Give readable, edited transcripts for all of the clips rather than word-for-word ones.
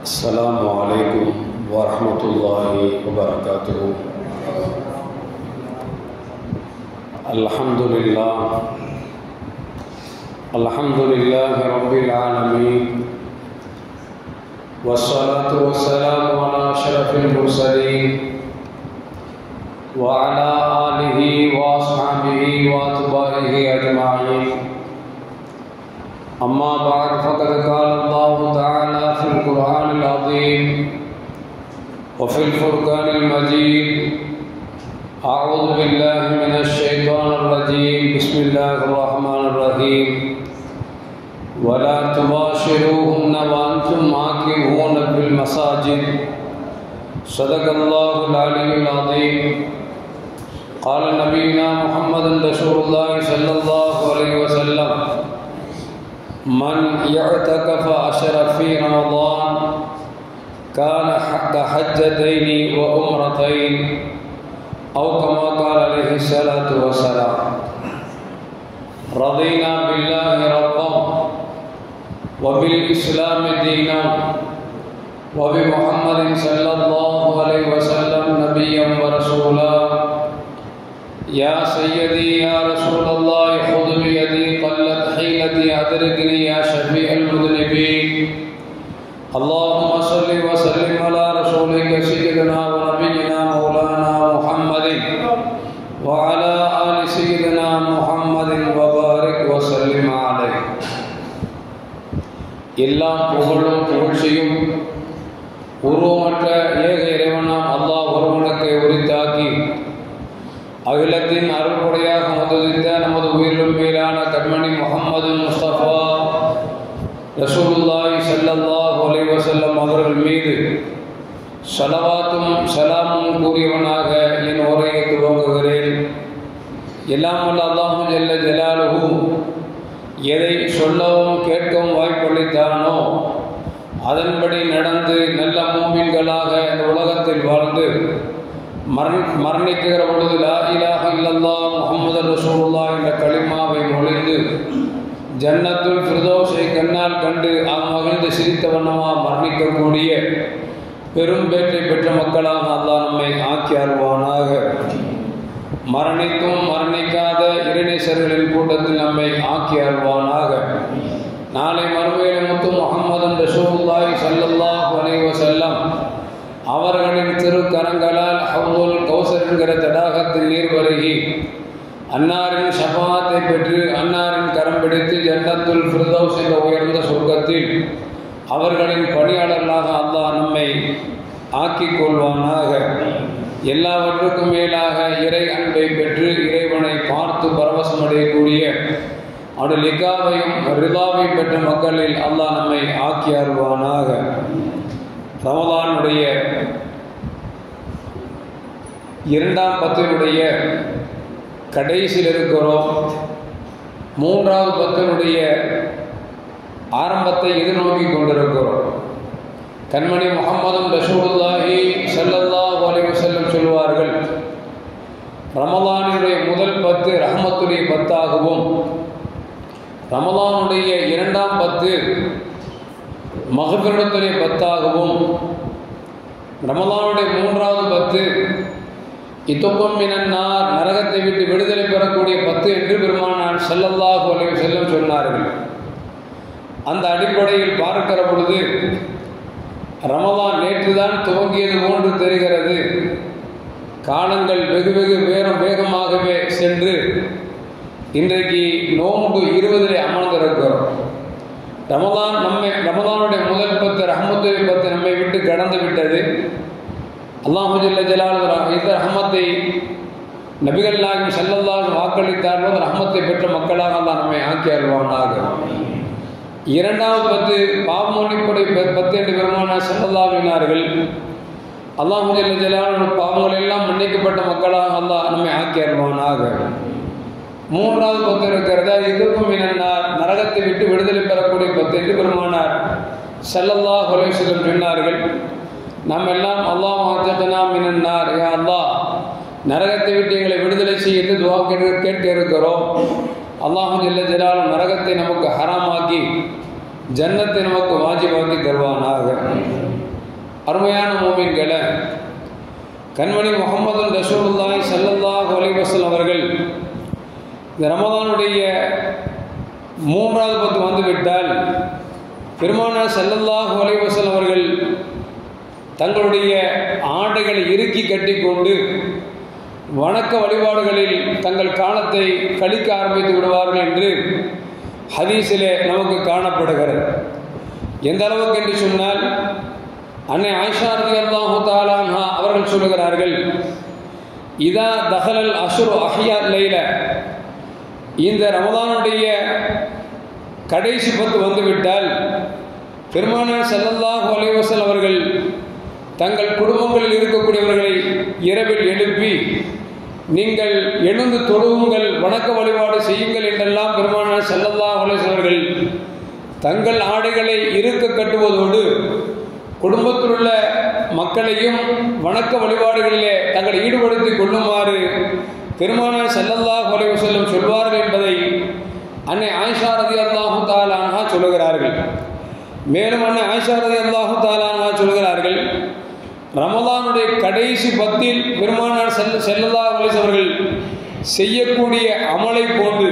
السلام عليكم ورحمة الله وبركاته. الحمد لله رب العالمين، والصلاة والسلام على أشرف المرسلين وعلى آله وأصحابه وأتباعه أجمعين. أما بعد، فقد قال الله تعالى في القرآن العظيم وفي الفرقان المجيد: أعوذ بالله من الشيطان الرجيم، بسم الله الرحمن الرحيم. ولا تباشروهن وأنتم عاكفون في المساجد. صدق الله العلي العظيم. قال نبينا محمد رسول الله صلى الله عليه وسلم: من يعتكف عشرة في رمضان كان كحجتين وعمرتين، أو كما قال عليه الصلاة والسلام. رضينا بالله ربا وبالإسلام دينا وبمحمد صلى الله عليه وسلم نبيا ورسولا. يا سيدي يا رسول الله خذ بيدي قلت حيلتي أدركني يا شفيع المذنبين. اللهم صل وسلم على رسولك سيدنا ونبينا مولانا محمد وعلى آل سيدنا محمد وبارك وسلم عليه. எல்லாம் புகழும் புகழ்ச்சியும் உருவமற்ற ஏக இறைவனாம் அல்லாஹ் ஒருவனுக்கு உரித்தாக்கி அகிலத்தின் அருள்படையாக முதலித்த நமது உயிரிலும் மேலான கண்மணி முஹம்மது முஸ்தபா ரசூலுல்லாஹி ஸல்லல்லாஹு அலைஹி வஸல்லம் அவர்கள் மீது ஸலவாத்தும் சலாமும் கூறியவனாக என் உரையை துவங்குகிறேன். எல்லாம் வல்ல அல்லாஹு ஜல்ல ஜலாலுஹு எதை சொல்லவும் கேட்கவும் வாய்ப்பளித்தானோ அதன்படி நடந்து நல்ல மூமின்களாக இந்த உலகத்தில் வாழ்ந்து மரணிக்கிற பொழுது லா இலாஹ இல்லல்லாஹ் முஹம்மது ரசூலுல்லாஹ் என்ற கலிமாவை மொழிந்து ஜன்னத்துல் ஃபிர்தௌஸை கண்ணால் கண்டு மகிழ்ந்து சிரித்த வண்ணமாக மரணிக்கக்கூடிய பெரும் பேற்றை பெற்ற மக்களாக அல்லாஹ் நம்மை ஆக்கி அருள்வானாக. மரணித்தும் மரணிக்காத இறைநேசர்களின் கூட்டத்தில் நம்மை ஆக்கி அருள்வானாக. நாளை மறுமையில் முத்து முஹம்மது ரசூலுல்லாஹி ஸல்லல்லாஹு அலைஹி வஸல்லம் அவர்களின் திருக்கரங்களால் ஹவ்லுல் கௌசர் என்கிற தடாகத்தில் நீர் பருகி அன்னாரின் ஷஃபாத்தை பெற்று அன்னாரின் கரம் பிடித்து ஜன்னத்துல் ஃபிர்தௌஸ் என்ற உயர்ந்த சொர்க்கத்தில் அவர்களின் பணியாளர்களாக அல்லாஹ் நம்மை ஆக்கிக் கொள்வானாக. எல்லாவற்றுக்கும் மேலாக இறை அன்பை பெற்று இறைவனை பார்த்து பரவசமடையக்கூடிய அவருடைய லிகாவையும் ரிதாவை பெற்ற மக்களில் அல்லாஹ் நம்மை ஆக்கி அருள்வானாக. ரமலானுடைய இரண்டாம் பத்தினுடைய கடைசியில் இருக்கிறோம். மூன்றாவது பத்தினுடைய ஆரம்பத்தை எதிர்நோக்கி கொண்டிருக்கிறோம். கண்மணி முஹம்மது ரசூலுல்லாஹி ஸல்லல்லாஹு அலைஹி வஸல்லம் சொல்வார்கள், ரமலானுடைய முதல் 10 ரஹ்மத்துடைய 10ஆகவும் ரமலானுடைய இரண்டாம் 10 மக்ஃபிரத்துடைய 10ஆகவும் ரமலானுடைய மூன்றாவது 10 இத்துக்கும் மினன்னார் நரகத்தை விட்டு விடுதலை பெறக்கூடிய 10 என்று பெருமானார் ஸல்லல்லாஹு அலைஹி வஸல்லம் சொன்னார்கள். அந்த அடிப்படையில் பார்க்கிற பொழுது ரமலான் நேற்றுதான் துவங்கியது போன்று தெரிகிறது. காலங்கள் வெகு வேகமாகவே சென்று இன்றைக்கு நோன்பு 20 அமர்ந்திருக்கிறோம். ரமலானுடைய முதல் 10 ரஹ்மத்துடைய 10 நம்மை விட்டு கடந்து விட்டது. அல்லாஹு ஜல்ல ஜலாலுஹு இந்த ரஹ்மத்தை நபிகள் நாயகம் ஸல்லல்லாஹு வாக்களித்தார்கள். ரஹ்மத்தை பெற்ற மக்களாக அல்லாஹ் நம்மை ஆக்கி அருள்வானாக. இரண்டாவது 10 பாவமன்னிப்புடைய 10 என்று பெருமானார் ஸல்லல்லாஹு அலைஹி அல்லாஹு ஜல்ல ஜலாலுஹு பாவங்கள் எல்லாம் மன்னிக்கப்பட்ட மக்களாக அல்லாஹ் நம்மை ஆக்கி அருள்வானாக. மூன்றாவது 10 இருக்கிறதா, இதுக்கும் மினன்னார் நரகத்தை விட்டு விடுதலை பெறக்கூடிய 10 என்று பெருமானார் ஸல்லல்லாஹு அலைஹி வஸல்லம் சொன்னார்கள். நாம் எல்லாம் அல்லாஹ் ஆத்தனா மினன்னார், யா அல்லாஹ் நரகத்தை விட்டு எங்களை விடுதலை செய்ய என்று துஆ கேட்க இருக்கிறோம். அல்லாஹு ஜல்ல ஜலாலுஹு நரகத்தை நமக்கு ஹராமாக்கி ஜன்னத்தை நமக்கு வாஜிபாக்கி தருவானாக. அருமையான மோமின்களை, கண்மணி முஹம்மது ரசூலுல்லாஹி ஸல்லல்லாஹு அலைஹி வஸல்லம் அவர்கள் இந்த ரமதானுடைய 3வது பத்து வந்துவிட்டால் பெருமானார் ஸல்லல்லாஹு அலைஹி வஸல்லம் அவர்கள் தங்களுடைய ஆடைகளை இறுக்கி கட்டிக்கொண்டு வணக்க வழிபாடுகளில் தங்கள் காலத்தை கழிக்க ஆரம்பித்து விடுவார்கள் என்று ஹதீஸிலே நமக்கு காணப்படுகிறது. எந்த அளவுக்கு என்று சொன்னால், அன்னை ஆயிஷா ரலியல்லாஹு தஆலா அன்ஹா அவர்கள் சொல்லுகிறார்கள், இதா தஹலல் அஷ்ரு அஹ்யா லைல, இந்த ரமதானுடைய கடைசி பத்து வந்துவிட்டால் பெருமானார் ஸல்லல்லாஹு அலைஹி வஸல்லம் அவர்கள் தங்கள் குடும்பங்களில் இருக்கக்கூடியவர்களை இரவில் எழுப்பி, நீங்கள் எழுந்து தொழுவுங்கள், வணக்க வழிபாடு செய்யுங்கள் என்றெல்லாம் பெருமானார் ஸல்லல்லாஹு அலைஹி வஸல்லம் அவர்கள் தங்கள் ஆடைகளை இருக்க கட்டுவதோடு குடும்பத்தில் உள்ள மக்களையும் வணக்க வழிபாடுகளிலே தங்களை ஈடுபடுத்திக் கொள்ளுமாறு பெருமானார் ஸல்லல்லாஹு அலைஹி வஸல்லம் சொல்வார்கள் என்பதை அன்னை ஆயிஷா ரலியல்லாஹு தஆலா அன்ஹா சொல்லுகிறார்கள். மேலும் அன்னை ஆயிஷா ரலியல்லாஹு தஆலா அன்ஹா சொல்லுகிறார்கள், ரமலானுடைய கடைசி பத்தில் பெருமானார் ஸல்லல்லாஹு அலைஹி வஸல்லம் அவர்கள் செய்யக்கூடிய அமலை போன்று,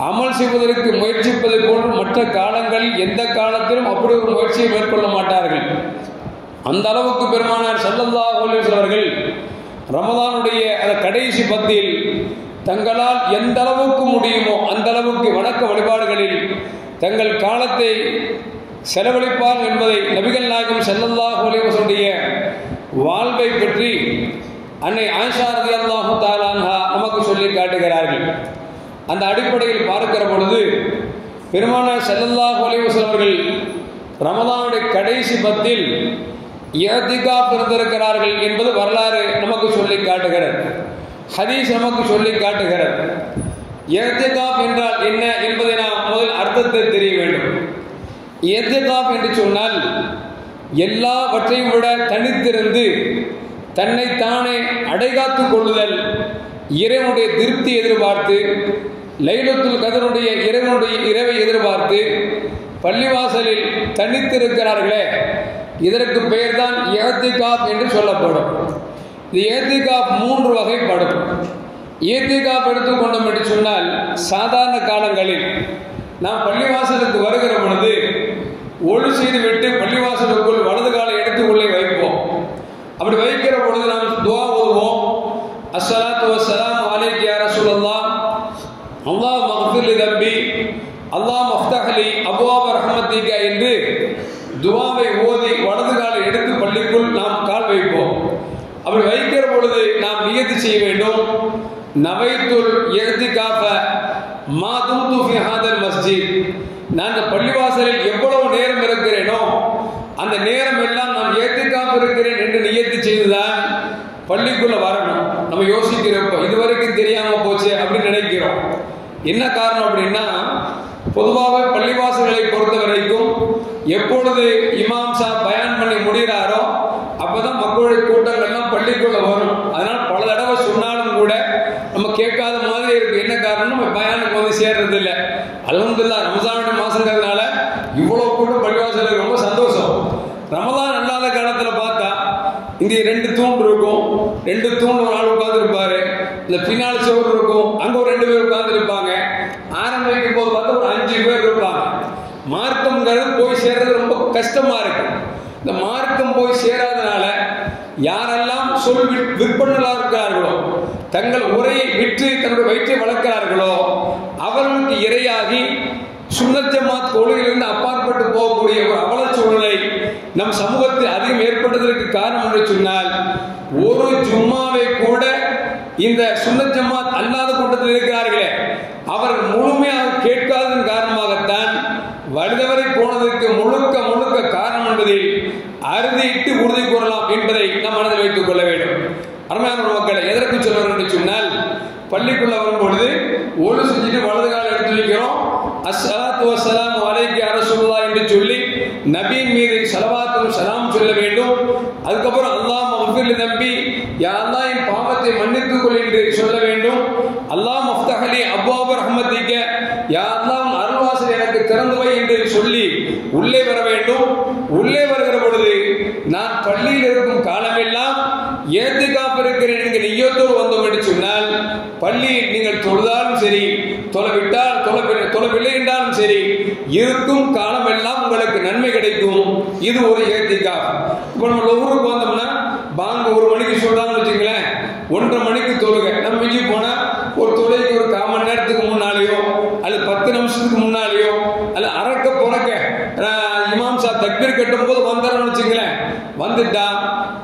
அமல் செய்வதற்கு முயற்சிப்பதை போன்று மற்ற காலங்களில் எந்த காலத்திலும் அப்படி ஒரு முயற்சியை மேற்கொள்ள மாட்டார்கள். அந்த அளவுக்கு பெருமானார் ஸல்லல்லாஹு அலைஹி வஸல்லம் அவர்கள் ரமலானுடைய அந்த கடைசி பத்தில் தங்களால் எந்த அளவுக்கு முடியுமோ அந்த அளவுக்கு வணக்க வழிபாடுகளில் தங்கள் காலத்தை செலவழிப்பார் என்பதை நபிகள் நாயகம் ஸல்லல்லாஹு அலைஹி வஸல்லம் வாழ்வை பற்றி அன்னை ஆயிஷா ரலியல்லாஹு தஆலா அன்ஹா நமக்கு சொல்லி காட்டுகிறார்கள். அந்த அடிப்படையில் பார்க்கிற பொழுது பெருமானார் ஸல்லல்லாஹு அலைஹி வஸல்லம் அவர்கள் ரமலானுடைய கடைசி பத்தில் இஅ்திகாஃப் இருந்திருக்கிறார்கள் என்பது வரலாறு நமக்கு சொல்லி காட்டுகிறது, ஹதீஸ் நமக்கு சொல்லி காட்டுகிறது. இஅ்திகாஃப் என்றால் என்ன என்பதை நாம் முதல் அர்த்தத்தை தெரிய வேண்டும். இஅ்திகாஃப் என்று சொன்னால் எல்லாவற்றையும் விட தனித்திருந்து தன்னைத்தானே அடைகாத்துக் கொள்ளுதல், இறைவனுடைய திருப்தி எதிர்பார்த்து, லைலத்துல் கத்ருடைய இறைவனுடைய இரவை எதிர்பார்த்து பள்ளிவாசலில் தனித்திருக்கிறார்களே, இதற்கு பெயர் தான் இஅ்திகாஃப் என்று சொல்லப்படும். இந்த இஅ்திகாஃப் 3 வகைப்படும். இஅ்திகாஃப் எடுத்துக்கொண்டோம் என்று சொன்னால், சாதாரண காலங்களில் நாம் பள்ளிவாசலுக்கு வருகிற பொழுது ஒழு செய்து விட்டு பள்ளிவாசலுக்குள் வலது காலை எடுத்துக்கொள்ளே வைப்போம். அப்படி வைக்கிற பொழுது நாம் துஆ ஓதுவோம், அஸ்ஸலாத்து வஸ்ஸலாமு அலைக்க யா ரசூலல்லாஹ், அல்லாஹ் மக்ஃபிர் லி தம்பி, அல்லாஹ் மஃப்தஹ் லி அப்வாப ரஹ்மத்திக என்று துஆவை ஓதி வலது காலை எடுத்து பள்ளிக்குள் நாம் கால் வைப்போம். அப்படி வைக்கிற பொழுது நாம் நியத்து செய்ய வேண்டும், நவைத்துல் இஅ்திகாஃப மா தும்து ஃபி ஹாதல் மஸ்ஜித், நான் இந்த பள்ளிவாசலில் எவ்வளவு நேரம் இருக்கிறேனோ அந்த நேரம் எல்லாம் நான் இஅ்திகாஃப் இருக்கிறேன் என்று நியத்து செய்துதான் பள்ளிக்குள்ள வரணும். நம்ம யோசிக்கிறப்போ இதுவரைக்கும் தெரியாம போச்சு அப்படின்னு நினைக்கிறோம். என்ன காரணம் அப்படின்னா, பொதுவாகவே பள்ளிவாசல்களை பொறுத்த வரைக்கும் எப்பொழுது இமாம் சாப் பயான் பண்ணி முடிகிறாரோ அப்பதான் மக்களுடைய கூட்டங்கள்லாம் பள்ளிக்குள்ள வரும். அதனால பல தடவை சொன்னாலும் கூட நம்ம கேட்காத மாதிரி இருக்கு. என்ன காரணம், நம்ம பயானுக்கு வந்து சேர்றது இல்லை. அல்ஹம்துலில்லாஹ் ரமஸானுடைய மாசங்கிறதுனால இவ்வளவு கூட்டம் பள்ளிவாசலுக்கு ரொம்ப சந்தோஷம். ரமதான் அல்லாத காலத்துல பார்த்தா இங்கே 2 தூண் இருக்கும், 2 தூண் ஒரு ஆள் உட்கார்ந்து இருப்பாரு, இந்த பின்னால் சுவர் இருக்கும், அங்க ஒரு 2 பேர் உட்கார்ந்து இருப்பாங்க. ஆரம்பிக்கும் போது பார்த்தா ஒரு 5 பேர் இருப்பாங்க. மார்க்கம்ங்கிறது போய் சேர்றது ரொம்ப கஷ்டமா இருக்கு. இந்த மார்க்கம் போய் சேராதனால யாரெல்லாம் விற்பனர்களாக இருக்கிறார்களோ, தங்கள் உரையை விற்று தன்னுடைய வயிற்றை வளர்க்கிறார்களோ அவர்களுக்கு இரையாகி சுன்னத் ஜமாத் கொள்கையிலிருந்து அப்பாற்பட்டு போகக்கூடிய ஒரு அவல சூழ்நிலை நம் சமூகத்தில் அதிகம் ஏற்பட்டதற்கு காரணம் என்று சொன்னால், ஒரு ஜும்மாவை கூட இந்த சுன்னத் ஜமாத் அல்லாத கூட்டத்தில் இருக்கிறார்களே அவர்கள் முழுமையாக கேட்காததன் காரணமாகத்தான் வலுதவரை போனதற்கு முழுக்க முழுக்க காரணம் என்பதில் அறுதியிட்டு உறுதி கூறலாம் என்பதை நாம் மனதில் வைத்துக் கொள்ள வேண்டும். அருமையான மக்களை, எதற்கு சொல்வார்கள் என்று சொன்னால், பள்ளிக்குள்ள வரும்பொழுது ஒழு செஞ்சுட்டு வலது காலம் எடுத்து வைக்கிறோம், அஸ்ஸலாத்து வஸ்ஸலாமு அலைக்க யா ரசூலுல்லாஹ் என்று சொல்லி நபியின் மீது ஸலவாத்தும் ஸலாம் சொல்ல வேண்டும். அதுக்கப்புறம் அல்லாஹ் மக்ஃபிர் லி தம்பி, யா அல்லாஹ் என் பாவத்தை மன்னித்துக் கொள் என்று சொல்ல வேண்டும். அல்லாஹ் மஃப்தஹ் லி அப்வாப ரஹ்மத்திக, யா அல்லாஹ் அருள் வாசல் எனக்கு திறந்து வை என்று சொல்லி உள்ளே வர வேண்டும். உள்ளே வருகிற பொழுது நான் பள்ளியில் இருக்கும் காலமெல்லாம் ஏத்திகாப் இருக்கிறேன் என்கிற நிய்யத்தோடு வந்தோம் என்று சொன்னால், பள்ளியில் நீங்கள் தொழுதாலும் சரி, தொழவில்லை என்றாலும் சரி, இருக்கும் காலமெல்லாம் உங்களுக்கு நன்மை கிடைக்கும். இது ஒரு ஏத்திகாப். இப்போ நம்ம ஊருக்கு வந்தோம்னா பாங்க 1 மணிக்கு சொல்றாங்கன்னு வச்சுங்களேன், 1:30 மணிக்கு தொழுகை. நம்ம மிஞ்சி போனா ஒரு தொழுகைக்கு ஒரு 1/4 மணி நேரத்துக்கு முன்னாலேயோ அல்லது 10 நிமிஷத்துக்கு முன்னாலேயோ அல்ல அறக்க புறக்க இமாம் சாப் தக்பீர் கட்டும் போது வந்துடுறோம்னு வச்சுங்களேன், வந்துட்டா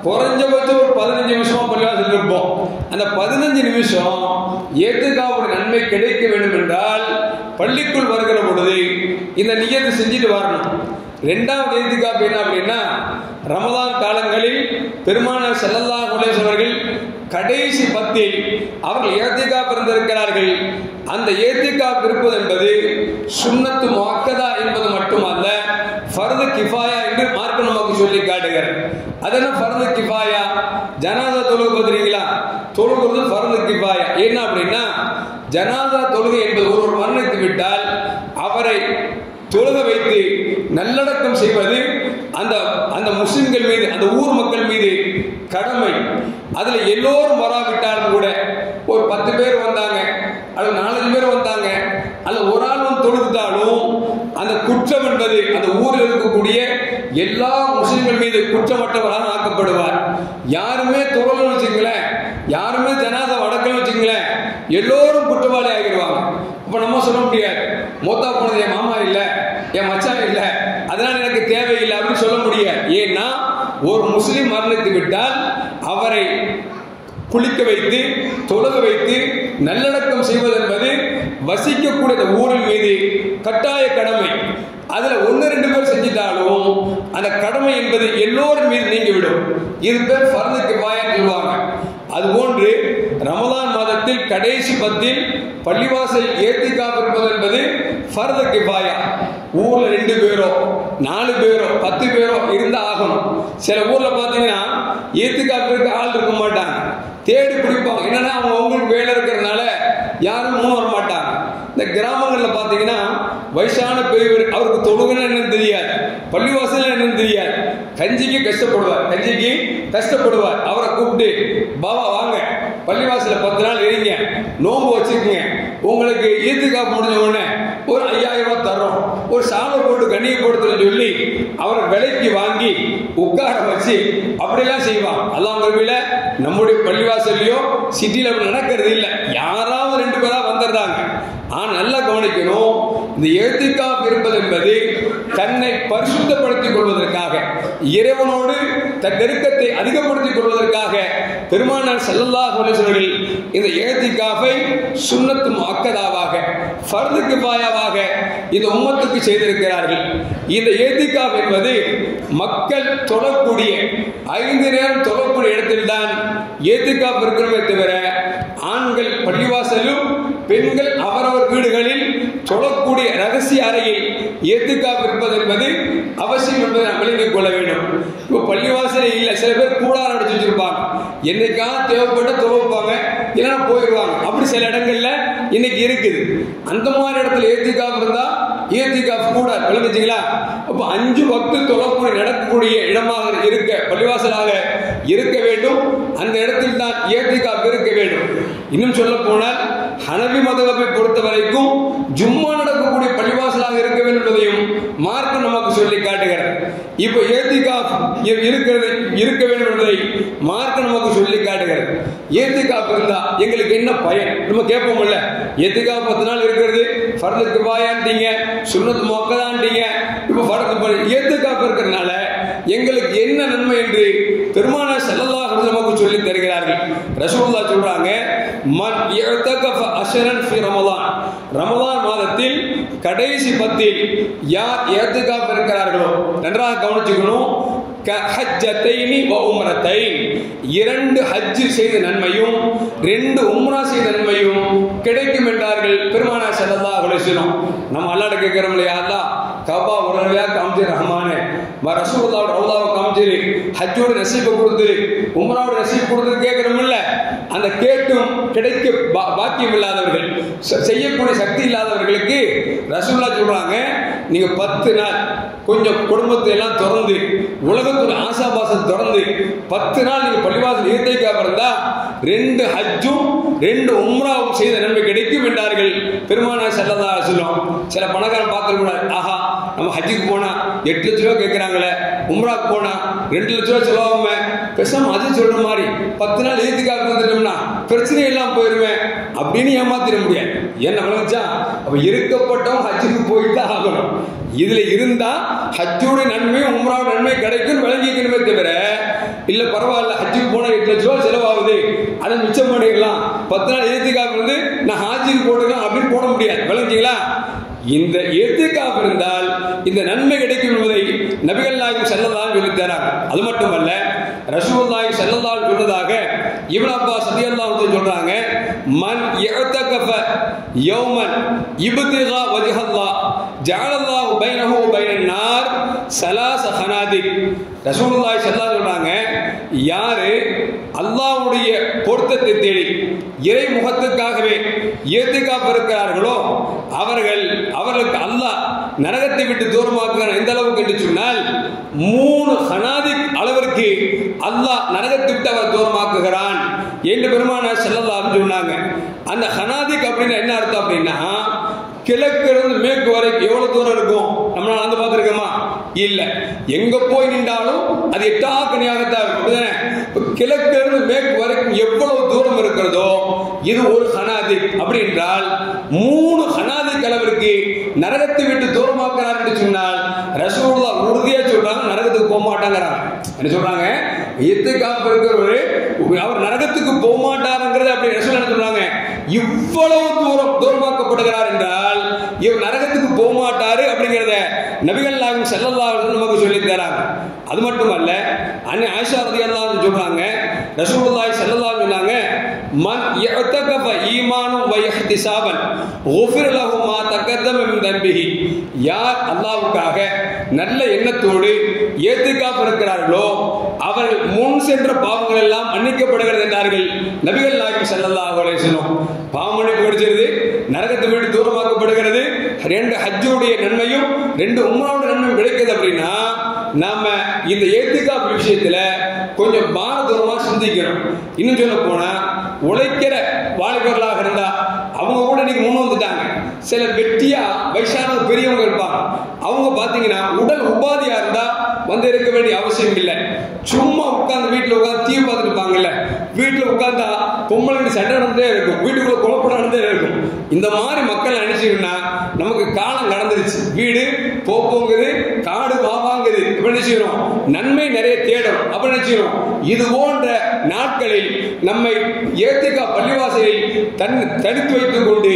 குறைஞ்சபட்சம் ஒரு 15 நிமிஷமா பள்ளிவாசல் இருப்போம். அந்த 15 நிமிஷம் ஏத்துக்காவுடைய நன்மை கிடைக்க வேண்டும் என்றால் பள்ளிக்குள் வருகிற பொழுது இந்த நியத்தை செஞ்சுட்டு வரணும். 2வது ஏத்திகாப் என்ன அப்படின்னா, ரமதான் காலங்களில் பெருமானார் ஸல்லல்லாஹு அலைஹி வஸல்லம் அவர்கள் கடைசி 10 அவர்கள் ஏத்திகாப் இருந்திருக்கிறார்கள். அந்த ஏத்திகாப் இருப்பது என்பது சுன்னத்து முஅக்கதா என்பது மட்டுமல்ல, ஃபர்து கிஃபாயா என்று மார்க்கம் நமக்கு சொல்லி காட்டுகிறார். அது என்ன ஃபர்து கிஃபாயா? ஜனாஸா தொழுகை பார்த்துறீங்களா, தொழுகிறது ஃபர்து கிஃபாயா. என்ன அப்படின்னா, ஜனாஸா தொழுகை என்பது ஒருவர் மரணித்து விட்டால் அவரை தொழுக வைத்து நல்லடக்கம் செய்வது அந்த முஸ்லிம்கள் மீது, அந்த ஊர் மக்கள் மீது கடமை. அதுல எல்லோரும் வராவிட்டாலும் கூட ஒரு 10 பேர் வந்தாங்க அல்லது 4 பேர் வந்தாங்க அல்லது ஒரு ஆள் வந்து தொழுதுட்டாலும் அந்த குற்றம் என்பது அந்த ஊரில் இருக்கக்கூடிய எல்லா முஸ்லிம்கள் மீது குற்றமற்றவராக ஆக்கப்படுவார். யாருமே தொழலன்னு வச்சுங்களேன், யாருமே ஜனாஸா அடக்கலன்னு வச்சுங்களேன், எல்லோரும் குற்றவாளி ஆகிடுவாங்க. அப்ப நம்ம சொல்ல முடியாது, மூத்தா போனது என் மாமா இல்ல, என் மச்சான் இல்ல, அதனால எனக்கு தேவையில்லை அப்படின்னு சொல்ல முடியாது. ஏன்னா ஒரு முஸ்லிம் மரணித்து விட்டால் அவரை குளிக்க வைத்து தொழுக வைத்து நல்லடக்கம் செய்வது என்பது வசிக்கக்கூடிய ஊரின் மீது கட்டாய கடமை. அதுல 1-2 பேர் செஞ்சிட்டாலும் அந்த கடமை என்பது எல்லோரும் மீது நீங்கிவிடும். இது பேர் ஃபர்து கிஃபாயான்னு சொல்லுவாங்க. அதுபோன்று ரமலான் மாதத்தில் கடைசி 10 பள்ளிவாசல் ஏத்திகாப் இருப்பது என்பது ஃபர்து கிஃபாயா. ஊர்ல 2 பேரோ 4 பேரோ 10 பேரோ இருந்தா ஆகும். சில ஊர்ல பாத்தீங்கன்னா ஏத்திகாப் இருக்க ஆள் இருக்க மாட்டாங்க, தேடி பிடிப்பாங்க. என்னன்னா அவங்களுக்கு வேலை இருக்கிறதுனால யாரும் முன் வர மாட்டாங்க. இந்த கிராமங்கள்ல பாத்தீங்கன்னா வயசான பெரியவர், அவருக்கு தொழுகை என்னன்னு தெரியாது, பள்ளிவாசல் என்னன்னு தெரியாது, கஞ்சிக்கு கஷ்டப்படுவார். அவரை கூப்பிட்டு, பாபா வாங்க பள்ளிவாசல 10 நாள் இருங்க, நோம்பு வச்சுக்கோங்க, உங்களுக்கு ஈத்துக்காப்பு முடிஞ்ச உடனே ஒரு 5000 ரூபாய் தர்றோம், ஒரு சாலை போட்டு கண்ணியப்படுத்துன்னு சொல்லி அவரை விலைக்கு வாங்கி உட்கார வச்சு அப்படியெல்லாம் செய்வாங்க. அல்லாஹ் கோவில நம்முடைய பள்ளிவாசல்லையோ சிட்டியில அப்படி நடக்கிறது இல்லை. யாராவது 2 பேரா வந்துடுறாங்க. ஆனா நல்லா கவனிக்கணும், இந்த இஅ்திகாஃப் இருப்பது என்பது தன்னை பரிசுத்தப்படுத்திக் கொள்வதற்காக, இறைவனோடு தன் நெருக்கத்தை அதிகப்படுத்திக் கொள்வதற்காக பெருமானார் ஸல்லல்லாஹு அலைஹி வஸல்லம் இந்த இஅ்திகாஃபை சுன்னத்து முஅக்கதாவாக, ஃபர்து கிஃபாயாவாக இந்த உம்மத்துக்கு செய்திருக்கிறார்கள். இந்த இஅ்திகாஃப் என்பது மக்கள் தொழக்கூடிய 5 நேரம் தொழக்கூடிய இடத்தில் தான் இஅ்திகாஃப் இருக்கிறதே தவிர ஆண்கள் பள்ளிவாசலும் பெண்கள் அவரவர் வீடுகளில் தொழக்கூடிய ரகசிய அறையில் இஅ்திகாஃப் இருப்பது என்பது அவசியம் என்பதை நாம் விளங்கிக் கொள்ள வேண்டும். இப்போ பள்ளிவாசலே இல்லை, சில பேர் கூடாரம் அடிச்சு வச்சிருப்பாங்க, என்னைக்கா தேவைப்பட்ட தொழுவாங்க, இல்லைன்னா போயிடுவாங்க. அப்படி சில இடங்கள்ல இன்னைக்கு இருக்குது. அந்த மாதிரி இடத்துல இஅ்திகாஃப் இருந்தா இஅ்திகாஃப் கூட விளங்குச்சுங்களா? அப்போ 5 வக்து தொழக்கூடிய நடக்கக்கூடிய இடமாக இருக்க, பள்ளிவாசலாக இருக்க வேண்டும். அந்த இடத்தில் தான் இஅ்திகாஃப் இருக்க வேண்டும். இன்னும் சொல்ல போனால் ஹனபி மதகபை பொறுத்த வரைக்கும் ஜும்மா நடக்கக்கூடிய பள்ளிவாசலாக இருக்க வேண்டும் என்பதையும் மார்க்கம் நமக்கு சொல்லி காட்டுகிறது. இப்போ இஅ்திகாஃப் இருக்க வேண்டும் என்பதை மார்க்கம் நமக்கு சொல்லி காட்டுகிறது. இஅ்திகாஃப் இருந்தா எங்களுக்கு என்ன பயன்? நம்ம கேட்போம்ல, இஅ்திகாஃப் 10 நாள் இருக்கிறது ஃபர்து கிஃபாயான்ட்டீங்க, சுன்னத் முஅக்கதான்ட்டீங்க, இப்போ இஅ்திகாஃப் இருக்கிறதுனால எங்களுக்கு என்ன நன்மை என்று பெருமானார் ஸல்லல்லாஹு அலைஹி வஸல்லம் நமக்கு சொல்லி தருகிறார்கள். ரசூலுல்லாஹ் சொல்றாங்க, மன் இஅ்தகஃப அஷ்ரன் ஃபி ரமலான், ரமலான் மாதத்தில் கடைசி 10 யார் இஅ்திகாஃப் இருக்கிறார்களோ, நன்றாக கவனிச்சுக்கணும், கஹஜ்ஜதைனி வ உம்ரதைன், 2 ஹஜ் செய்த நன்மையும் 2 உம்ரா செய்த நன்மையும் கிடைக்கும் என்றார்கள் பெருமானார் ஸல்லல்லாஹு அலைஹி வஸல்லம். நம்ம அல்லாஹ்ட்ட கேட்கிறோம் இல்லையா, அல்லாஹ் கபா உடனடியா காமிச்சு ரஹ்மானே, ரசூலுல்லாஹ் ரவுலாவை காமிச்சு ஹஜ்ஜோட நசீபை கொடுத்து உம்ராவோட நசீப் கொடுத்து கேட்கிறோம் இல்ல, அந்த கேட்டும் கிடைக்க பாக்கியம் இல்லாதவர்கள், செய்யக்கூடிய சக்தி இல்லாதவர்களுக்கு ரசூலுல்லாஹ் சொல்றாங்க, நீங்க 10 நாள் கொஞ்சம் குடும்பத்தை எல்லாம் திறந்து உலகத்துடைய ஆசாபாசம் திறந்து 10 நாள் நீங்க பள்ளிவாசல் ஈத்தைக்காக இருந்தா 2 ஹஜ்ஜும் 2 உம்ராவும் செய்த நன்மை கிடைக்கும் என்றார்கள் பெருமானார் ஸல்லல்லாஹு அலைஹி வஸல்லம். சில பணக்காரன் பார்த்துக்க கூடாது, ஆஹா நம்ம ஹஜ்ஜுக்கு போனா 8 லட்ச ரூபா கேட்கிறாங்களே, உம்ராக்கு போனா 2 லட்ச ரூபா செலவாகுமே, பேசாம அது சொல்ற மாதிரி 10 நாள் ஈத்துக்காக வந்துட்டோம்னா பிரச்சனை எல்லாம் போயிருவேன் அப்படின்னு ஏமாத்திட முடியாது. என்ன விளங்குச்சா? அப்ப இருக்கப்பட்டவங்க ஹஜ்ஜுக்கு போயிட்டு தான் ஆகணும். இதுல இருந்தா ஹஜ்ஜோட நன்மை உம்ராவோட நன்மை கிடைக்கும் விளங்கிக்கணுமே தவிர, இல்ல பரவாயில்ல ஹஜ்ஜுக்கு போனா 8 லட்ச ரூபா செலவாகுது அதை மிச்சம் பண்ணிடலாம், 10 நாள் ஈத்துக்காக வந்து நான் ஹாஜிக்கு போட்டுக்கலாம் அப்படின்னு போட முடியாது. விளங்கிங்களா? இந்த இத்திகாஃப் இருந்தால் இந்த நன்மை கிடைக்கும் என்பதை நபிகள் நாயகம் ஸல்லல்லாஹு அலைஹி வஸல்லம் சொல்லித்தராங்க. அது மட்டுமல்ல, ரசூலுல்லாஹி ஸல்லல்லாஹு அலைஹி வஸல்லம் சொன்னதாக இப்னு அப்பாஸ் ரலியல்லாஹு அன்ஹு சொல்றாங்க, மன் இஅ்தகஃப யௌமன் இப்திகா வஜ்ஹல்லாஹ் ஜஅலல்லாஹு பைனஹு வ பைனன் நார் ஸலாஸ ஹனாதிக். ரசூலுல்லாஹி ஸல்லல்லாஹு அலைஹி சொல்றாங்க, யாரு அல்லாஹ்வுடைய பொருத்தத்தை தேடி இறை முகத்துக்காகவே இத்திகாஃப் இருக்கிறார்களோ அவர்களுக்கு அல்லாஹ் நரகத்தை விட்டு தூரமாக்குகிறான். எந்த அளவுக்கு என்று சொன்னால் 3 ஹனாதிக் அளவிற்கு அல்லாஹ் நரகத்தை விட்டு அவர் தூரமாக்குகிறான் என்று பெருமானார் ஸல்லல்லாஹு அலைஹி சொன்னாங்க. அந்த ஹனாதிக் அப்படின்னா என்ன அர்த்தம் அப்படின்னா, கிழக்கு இருந்து மேற்கு வரைக்கும் எவ்வளவு தூரம் இருக்கும் நம்மளால வந்து பார்த்துருக்கோமா? இல்ல. எங்க போய் நின்றாலும் அது எட்டாக்கணியாகத்தான் இருக்கும். கிழக்கு இருந்து மேற்கு வரைக்கும் எவ்வளவு தூரம் இருக்கிறதோ இது ஒரு ஹனாதிக். அப்படி என்றால் 3 ஹனாதிக் அளவிற்கு நரகத்தை விட்டு தூரமாக்குறார் என்று சொன்னால் ரசூலுல்லாஹ் உறுதியா சொல்றாங்க, நரகத்துக்கு போக மாட்டாங்கிறாங்க. என்ன சொல்றாங்க? இத்திகாஃப் இருக்கிறவரு அவர் நரகத்துக்கு போக மாட்டாருங்கிறது அப்படி ரசூலுல்லாஹ் என்ன சொல்றாங்க? இவ்வளவு தூரமாக்கப்படுகிறார் என்றால் இவர் நரகத்துக்கு போக மாட்டாரு அப்படிங்கிறத நபிகள் நாயகம் ஸல்லல்லாஹு அலைஹி வஸல்லம் நமக்கு சொல்லி தராங்க. அது மட்டுமல்ல, அன்னை ஆயிஷா ரலியல்லாஹு அன்ஹா சொல்றாங்க, ரசூலுல்லாஹி ஸல்லல்லாஹு அலைஹி சொன்னாங்க, மன் இஅ்தகஃப ஈமானன் வ இஹ்திசாபன் குஃபிர லஹு மா தகத்தம மின் தன்பிஹி. யார் அல்லாஹ்வுக்காக நல்ல எண்ணத்தோடு இத்திகாஃப் இருக்கிறார்களோ அவர்கள் முன் சென்ற பாவங்கள் எல்லாம் மன்னிக்கப்படுகிறது என்றார்கள் நபிகள் நாயகம் ஸல்லல்லாஹு அலைஹி வஸல்லம். பாவம் மன்னிப்பு கிடைச்சிருது, நரகத்தை விட்டு தூரமாக்கப்படுகிறது, 2 ஹஜ்ஜுடைய நன்மையும் 2 உம்ராவுடைய நன்மையும் கிடைக்குது. அப்படின்னா நாம இந்த இத்திகாஃப் விஷயத்துல கொஞ்சம் பாரதூரமா சிந்திக்கிறோம். இன்னும் சொல்ல போனா, உழைக்கிற வாலிபர்களாக இருந்தா அவங்க கூட இன்னைக்கு முன் வந்துட்டாங்க. சில வெட்டியா வயசான பெரியவங்க இருப்பாங்க, அவங்க பாத்தீங்கன்னா உடல் உபாதியா இருந்தா வந்து இருக்க வேண்டிய அவசியம் இல்லை. சும்மா உட்கார்ந்து வீட்டுல உட்கார்ந்து டிவி பார்த்துட்டு இருப்பாங்கல்ல, வீட்டுல உட்கார்ந்தா பொம்பளை சண்டை நடந்தே இருக்கும், வீட்டுக்குள்ள குழப்பம் நடந்தே இருக்கும். இந்த மாதிரி மக்கள் நினைச்சீங்கன்னா நமக்கு காலம் கடந்துருச்சு, வீடு போங்குது, காடு வாங்குது, நினைச்சுக்கிறோம், நன்மை நிறைய தேடும் அப்ப நினைச்சுக்கிறோம். இது போன்ற நாட்களில் நம்மை இத்திகாஃப் பள்ளிவாசலில் தடுத்து வைத்துக் கொண்டு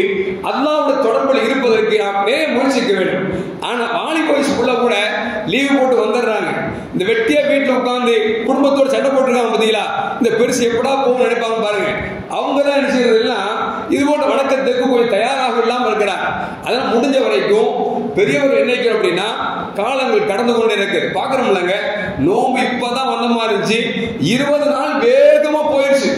அல்லாஹ்வுடைய தொடர்பில் இருப்பதற்கு நாம் நிறைய முயற்சிக்க வேண்டும். ஆனா வாலிப வயசுக்குள்ள கூட லீவு போட்டு வந்துடுறாங்க. இந்த வெட்டியா வீட்டுல உட்கார்ந்து குடும்பத்தோடு சண்டை போட்டுருக்காங்க பாத்தீங்களா, இந்த பெருசு எப்படா போகணும்னு நினைப்பாங்க பாருங்க. அவங்க தான் நினைச்சதெல்லாம் இது போன்ற வணக்கத்துக்கு கொஞ்சம் தயாராக இல்லாம இருக்கிறாங்க. அதனால முடிஞ்ச வரைக்கும் பெரியவர்கள் நினைக்கிறோம் அப்படின்னா, காலங்கள் கடந்து கொண்டே இருக்கு. பாக்குறோம்லங்க, நோம்பு இப்பதான் வந்த மாதிரி இருந்துச்சு, 20 நாள் வேகமா போயிடுச்சு.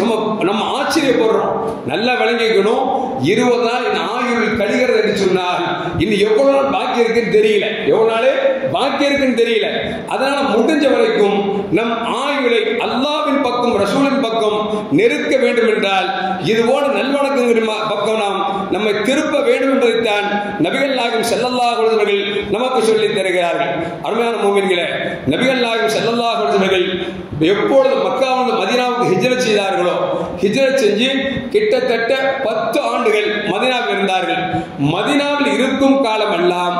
நம்ம ஆச்சரியப்படுறோம். நல்லா விளங்கிக்கணும், 20 நாள் என் ஆயுள் கழிகிறது என்று சொன்னால் இன்னும் எவ்வளவு நாள் பாக்கி இருக்குன்னு தெரியல, எவ்வளவு நாள் பாக்கி இருக்குன்னு தெரியல. அதனால முடிஞ்ச வரைக்கும் நம் ஆயுளை அல்லாஹ்வின் பக்கம் ரசூலின் பக்கம் நெருக்க வேண்டும் என்றால் இது போல நல்வணக்கங்களின் பக்கம் நாம் நம்மை திருப்ப வேண்டும் என்பதைத்தான் நபிகள் நாயகம் ஸல்லல்லாஹு அலைஹி வஸல்லம் நமக்கு சொல்லி தருகிறார்கள். அருமையான மூமின்களே, நபிகள் நாயகம் ஸல்லல்லாஹு அலைஹி வஸல்லம் எப்பொழுது மக்காவிலிருந்து மதீனாவுக்கு ஹிஜ்ரத் செய்தார்களோ, ஹிஜ்ரத் செஞ்சு கிட்டத்தட்ட 10 ஆண்டுகள் மதீனாவில் இருந்தார்கள். மதீனாவில் இருக்கும் காலம் எல்லாம்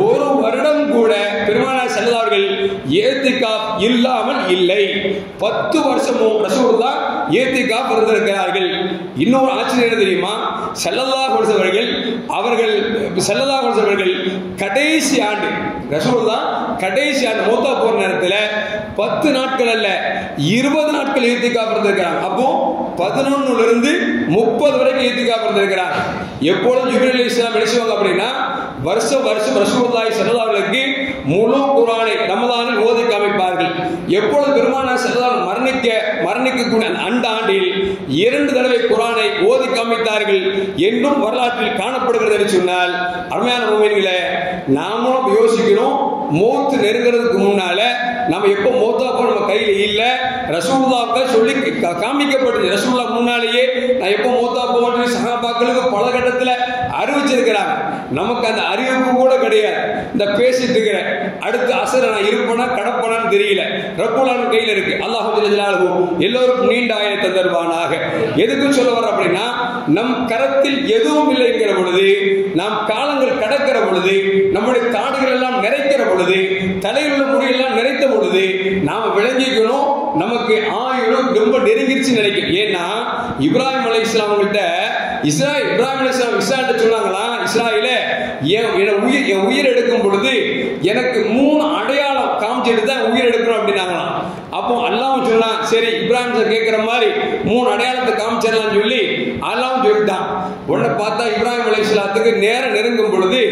ஒரு வருடம் கூட பெருமானார் ஸல்லல்லாஹு அலைஹி வஸல்லம் இத்திகாஃப் இல்லாமல் இல்லை. 10 வருஷமும் ரசூலுல்லாஹ் இத்திகாஃப் இருந்திருக்கிறார்கள். இன்னொரு ஆச்சரியம் என்ன தெரியுமா? ஸல்லல்லாஹு அலைஹி வஸல்லம் கடைசி ஆண்டு ரசூலுல்லாஹ் கடைசி ஆண்டு மூத்தா போற நேரத்தில் 10 நாட்கள் அல்ல 20 நாட்கள் இத்திகாஃப் இருந்திருக்கிறாங்க. அப்போ 11 இருந்து 30 வரைக்கும் இத்திகாஃப் இருந்திருக்கிறாங்க. எப்பொழுதும் ஜிப்ரீல் அலைஹிஸ்ஸலாம் நினைச்சுவாங்க அப்படின்னா வருஷம் ரசூலுல்லாஹி ஸல்லல்லாஹு அலைஹி வஸல்லம் முழு குர்ஆனை ரமதானில் ஓதி காமிப்பார்கள். எப்பொழுது பெருமானார் ஸல்லல்லாஹு மரணிக்கக்கூடிய அந்த ஆண்டில் 2 தடவை குர்ஆனை ஓதி காமித்தார்கள் என்றும் வரலாற்றில் காணப்படுகிறது என்று சொன்னால், அருமையான முஃமின்களே, நாமும் யோசிக்கிறோம், மௌத் நெருங்கிறதுக்கு முன்னால நம்ம எப்போ மௌத்தா போ நம்ம கையில இல்ல, ரசூலுல்லாஹ்க்கு சொல்லி காமிக்கப்பட்டது. ரசூலுல்லாஹ் முன்னாலேயே நான் எப்போ மௌத்தா போவேன்னு சஹாபாக்களுக்கு பல கட்டத்துல அறிவிச்சிருக்கிறாங்க. நமக்கு அந்த அறிவிப்பு கூட கிடையாது. இந்த பேசிட்டு இருக்கிற அடுத்த அசர நான் இருப்பேனா கடப்பேனான்னு தெரியல. ரப்புல் ஆலமீன் கையில இருக்கு. அல்லாஹ் ஜல்லல்லாஹு எல்லோருக்கும் நீண்ட ஆயுளை தருவானாக. எதுக்கு சொல்ல வர அப்படின்னா, நம் கரத்தில் எதுவும் இல்லைங்கிற பொழுது, நாம் காலங்கள் கடக்கிற பொழுது, நம்முடைய தாடுகள் எல்லாம் நிறைக்கிற பொழுது, தலையில் உள்ள முடியெல்லாம் நிறைத்த பொழுது நாம விளங்கிக்கணும் நமக்கு ஆயுளும் ரொம்ப நெருங்கிருச்சு நினைக்கும். ஏன்னா இப்ராஹிம் அலைஹிஸ்ஸலாம் கிட்ட இப்ராஹிம் அலைஹிஸ்ஸலாம் இஸ்ராயில்ட்ட சொன்னாங்களா, இஸ்ராயிலே என் உயிர் எடுக்கும் பொழுது எனக்கு 3 அடையாளம் காமிச்சிட்டு தான் உயிர் எடுக்கணும் அப்படின்னாங்களாம். அப்போ அல்லாஹ் சொன்னான், சரி இப்ராஹிம் கேட்கிற மாதிரி 3 அடையாளத்தை காமிச்சிடலாம் சொல்லி அல்லாஹ் சொல்லிட்டான். உடனே பார்த்தா இப்ராஹிம் அலைஹிஸ்ஸலாத்துக்கு நேரம் நெருங்கும் பொழுது